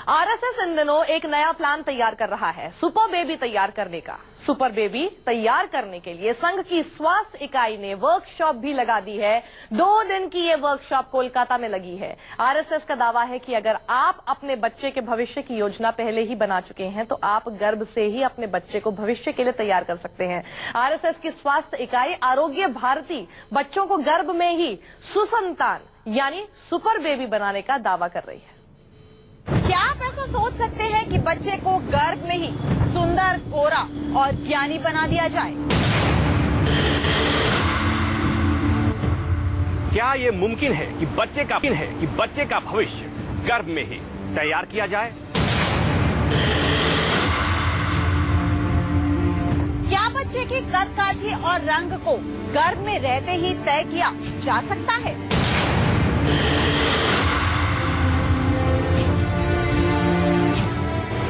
RSS इन दिनों एक नया प्लान तैयार कर रहा है सुपर बेबी तैयार करने का। सुपर बेबी तैयार करने के लिए संघ की स्वास्थ्य इकाई ने वर्कशॉप भी लगा दी है। 2 दिन की ये वर्कशॉप कोलकाता में लगी है। आरएसएस का दावा है कि अगर आप अपने बच्चे के भविष्य की योजना पहले ही बना चुके हैं तो आप गर्भ से ही अपने बच्चे को भविष्य के लिए तैयार कर सकते हैं। आरएसएस की स्वास्थ्य इकाई आरोग्य भारती बच्चों को गर्भ में ही सुसंतान यानी सुपर बेबी बनाने का दावा कर रही है। क्या आप ऐसा सोच सकते हैं कि बच्चे को गर्भ में ही सुंदर, गोरा और ज्ञानी बना दिया जाए? क्या ये मुमकिन है कि बच्चे का भविष्य गर्भ में ही तैयार किया जाए? क्या बच्चे की कद काठी और रंग को गर्भ में रहते ही तय किया जा सकता है?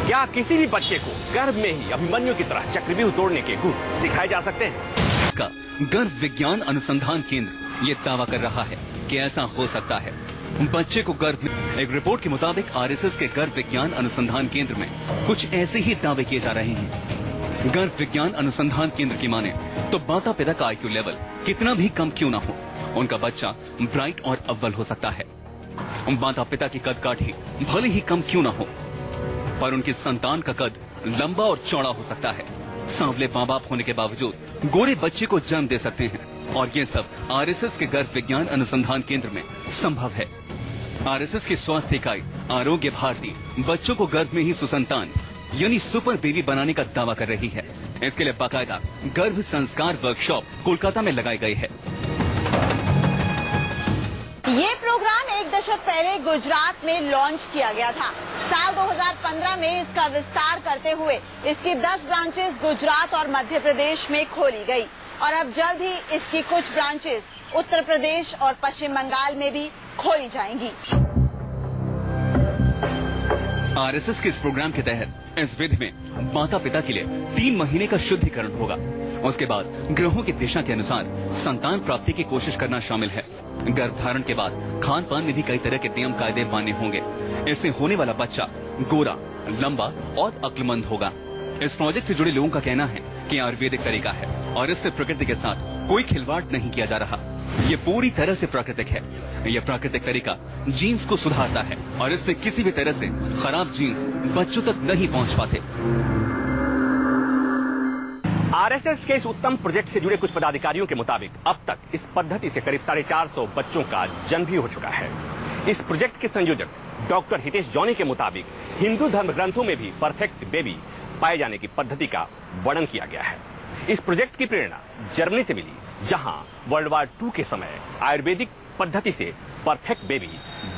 क्या किसी भी बच्चे को गर्भ में ही अभिमन्यु की तरह चक्रव्यूह तोड़ने के गुण सिखाए जा सकते हैं? इसका गर्भ विज्ञान अनुसंधान केंद्र ये दावा कर रहा है कि ऐसा हो सकता है। बच्चे को गर्भ में एक रिपोर्ट के मुताबिक आरएसएस के गर्भ विज्ञान अनुसंधान केंद्र में कुछ ऐसे ही दावे किए जा रहे हैं। गर्भ विज्ञान अनुसंधान केंद्र की माने तो माता पिता का IQ लेवल कितना भी कम क्यों ना हो, उनका बच्चा ब्राइट और अव्वल हो सकता है। माता पिता की कद काठी भले ही कम क्यों ना हो, पर उनकी संतान का कद लंबा और चौड़ा हो सकता है। सांवले माँ बाप होने के बावजूद गोरे बच्चे को जन्म दे सकते हैं और ये सब आरएसएस के गर्भ विज्ञान अनुसंधान केंद्र में संभव है। आरएसएस की स्वास्थ्य इकाई आरोग्य भारती बच्चों को गर्भ में ही सुसंतान यानी सुपर बेबी बनाने का दावा कर रही है। इसके लिए बाकायदा गर्भ संस्कार वर्कशॉप कोलकाता में लगाई गई है। ये प्रोग्राम 1 दशक पहले गुजरात में लॉन्च किया गया था। साल 2015 में इसका विस्तार करते हुए इसकी 10 ब्रांचेस गुजरात और मध्य प्रदेश में खोली गई और अब जल्द ही इसकी कुछ ब्रांचेस उत्तर प्रदेश और पश्चिम बंगाल में भी खोली जाएंगी। आरएसएस के इस प्रोग्राम के तहत इस विधि में माता पिता के लिए 3 महीने का शुद्धिकरण होगा। उसके बाद ग्रहों की दिशा के अनुसार संतान प्राप्ति की कोशिश करना शामिल है। गर्भधारण के बाद खान पान में भी कई तरह के नियम कायदे मान्य होंगे। इससे होने वाला बच्चा गोरा, लंबा और अक्लमंद होगा। इस प्रोजेक्ट से जुड़े लोगों का कहना है कि आयुर्वेदिक तरीका है और इससे प्रकृति के साथ कोई खिलवाड़ नहीं किया जा रहा। ये पूरी तरह से प्राकृतिक है। यह प्राकृतिक तरीका जीन्स को सुधारता है और इससे किसी भी तरह से खराब जीन्स बच्चों तक नहीं पहुंच पाते। आरएसएस के इस उत्तम प्रोजेक्ट से जुड़े कुछ पदाधिकारियों के मुताबिक अब तक इस पद्धति से करीब 450 बच्चों का जन्म भी हो चुका है। इस प्रोजेक्ट के संयोजक डॉक्टर हितेश जॉनी के मुताबिक हिंदू धर्म ग्रंथों में भी परफेक्ट बेबी पाए जाने की पद्धति का वर्णन किया गया है। इस प्रोजेक्ट की प्रेरणा जर्मनी से मिली, जहां वर्ल्ड वार II के समय आयुर्वेदिक पद्धति से परफेक्ट बेबी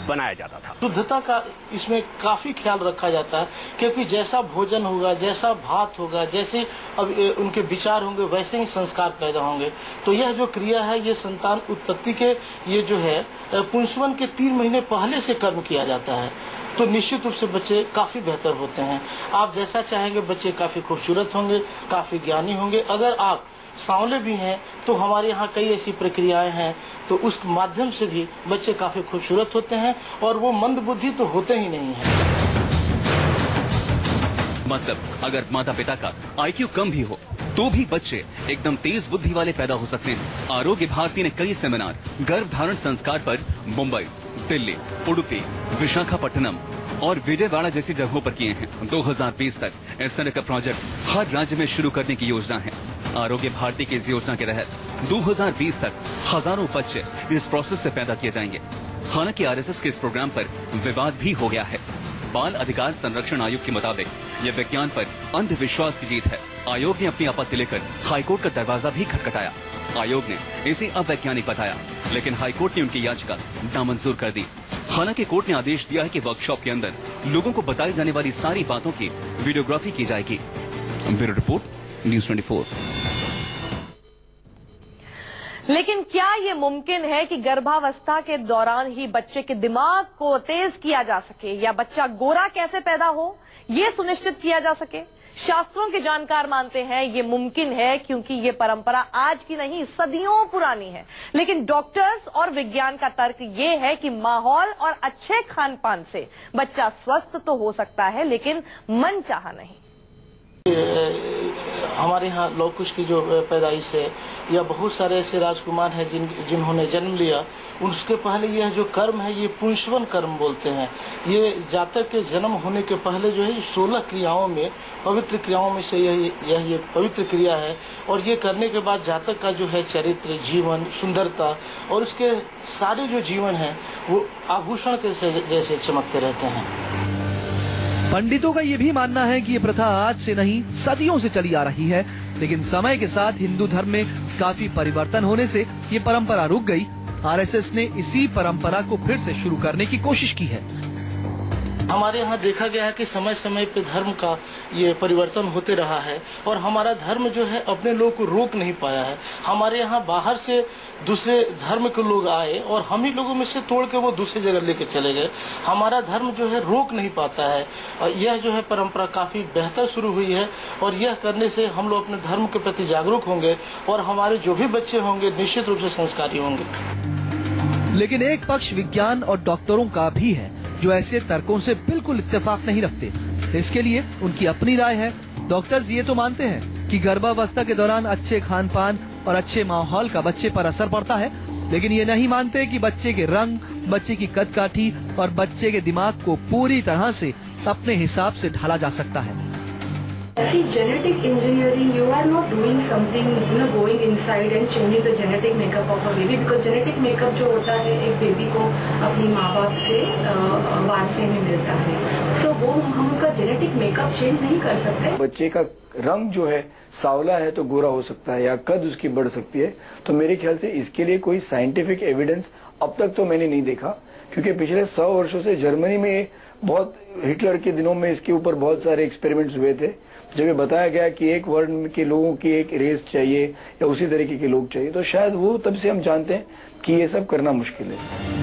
बनाया जाता था। शुद्धता का इसमें काफी ख्याल रखा जाता है, क्योंकि जैसा भोजन होगा, जैसा भात होगा, जैसे अब उनके विचार होंगे, वैसे ही संस्कार पैदा होंगे। तो यह जो क्रिया है, ये संतान उत्पत्ति के ये जो है पुंसवन के 3 महीने पहले से कर्म किया जाता है। तो निश्चित रूप से बच्चे काफी बेहतर होते हैं। आप जैसा चाहेंगे बच्चे काफी खूबसूरत होंगे, काफी ज्ञानी होंगे। अगर आप सांवले भी हैं तो हमारे यहाँ कई ऐसी प्रक्रियाएं हैं, तो उस माध्यम से भी बच्चे काफी खूबसूरत होते हैं और वो मंदबुद्धि तो होते ही नहीं है। मतलब अगर माता पिता का IQ कम भी हो तो भी बच्चे एकदम तेज बुद्धि वाले पैदा हो सकते हैं। आरोग्य भारती ने कई सेमिनार गर्भधारण संस्कार पर मुंबई, दिल्ली, उडुपी, विशाखापट्टनम और विजयवाड़ा जैसी जगहों पर किए हैं। 2020 तक इस तरह का प्रोजेक्ट हर राज्य में शुरू करने की योजना है। आरोग्य भारती की इस योजना के तहत 2020 तक हजारों बच्चे इस प्रोसेस से पैदा किए जाएंगे। हालांकि आरएसएस के इस प्रोग्राम पर विवाद भी हो गया है। बाल अधिकार संरक्षण आयोग के मुताबिक यह विज्ञान पर अंधविश्वास की जीत है। आयोग ने अपनी आपत्ति लेकर हाईकोर्ट का दरवाजा भी खटखटाया। आयोग ने इसे अवैज्ञानिक बताया, लेकिन हाईकोर्ट ने उनकी याचिका नामंजूर कर दी। हालांकि कोर्ट ने आदेश दिया है कि वर्कशॉप के अंदर लोगों को बताई जाने वाली सारी बातों की वीडियोग्राफी की जाएगी। Bureau report, news 24। लेकिन क्या ये मुमकिन है कि गर्भावस्था के दौरान ही बच्चे के दिमाग को तेज किया जा सके, या बच्चा गोरा कैसे पैदा हो ये सुनिश्चित किया जा सके? शास्त्रों के जानकार मानते हैं ये मुमकिन है क्योंकि ये परंपरा आज की नहीं, सदियों पुरानी है। लेकिन डॉक्टर्स और विज्ञान का तर्क ये है कि माहौल और अच्छे खान पान से बच्चा स्वस्थ तो हो सकता है, लेकिन मनचाहा नहीं। हमारे यहाँ लव कुश की जो पैदाइश है, या बहुत सारे ऐसे राजकुमार हैं जिन्होंने जन्म लिया, उसके पहले यह जो कर्म है ये पुंसवन कर्म बोलते हैं। ये जातक के जन्म होने के पहले जो है 16 क्रियाओं में, पवित्र क्रियाओं में से यह एक पवित्र क्रिया है। और ये करने के बाद जातक का जो है चरित्र, जीवन, सुंदरता और उसके सारे जो जीवन है वो आभूषण के जैसे चमकते रहते हैं। पंडितों का ये भी मानना है कि ये प्रथा आज से नहीं, सदियों से चली आ रही है, लेकिन समय के साथ हिंदू धर्म में काफी परिवर्तन होने से ये परंपरा रुक गई। आरएसएस ने इसी परंपरा को फिर से शुरू करने की कोशिश की है। हमारे यहाँ देखा गया है कि समय समय पे धर्म का ये परिवर्तन होते रहा है और हमारा धर्म जो है अपने लोग को रोक नहीं पाया है। हमारे यहाँ बाहर से दूसरे धर्म के लोग आए और हम ही लोगों में से तोड़ के वो दूसरी जगह लेके चले गए। हमारा धर्म जो है रोक नहीं पाता है। यह जो है परंपरा काफी बेहतर शुरू हुई है और यह करने से हम लोग अपने धर्म के प्रति जागरूक होंगे और हमारे जो भी बच्चे होंगे निश्चित रूप से संस्कारी होंगे। लेकिन एक पक्ष विज्ञान और डॉक्टरों का भी है जो ऐसे तर्कों से बिल्कुल इत्तेफाक नहीं रखते। इसके लिए उनकी अपनी राय है। डॉक्टर्स ये तो मानते हैं कि गर्भावस्था के दौरान अच्छे खान पान और अच्छे माहौल का बच्चे पर असर पड़ता है, लेकिन ये नहीं मानते कि बच्चे के रंग, बच्चे की कदकाठी और बच्चे के दिमाग को पूरी तरह से अपने हिसाब से ढाला जा सकता है। See, genetic engineering, you are not doing something, going inside and changing the genetic makeup of a baby, because genetic makeup जो होता है एक बेबी को अपनी माँ बाप से वारसे में मिलता है, so वो हम उनका जेनेटिक मेकअप चेंज नहीं कर सकते। बच्चे का रंग जो है सांवला है तो गोरा हो सकता है या कद उसकी बढ़ सकती है, तो मेरे ख्याल से इसके लिए कोई साइंटिफिक एविडेंस अब तक तो मैंने नहीं देखा, क्योंकि पिछले 100 वर्षों से जर्मनी में बहुत, हिटलर के दिनों में इसके ऊपर बहुत सारे एक्सपेरिमेंट्स हुए थे, जब ये बताया गया कि एक वर्ण के लोगों की एक रेस चाहिए या उसी तरीके के लोग चाहिए, तो शायद वो तब से हम जानते हैं कि ये सब करना मुश्किल है।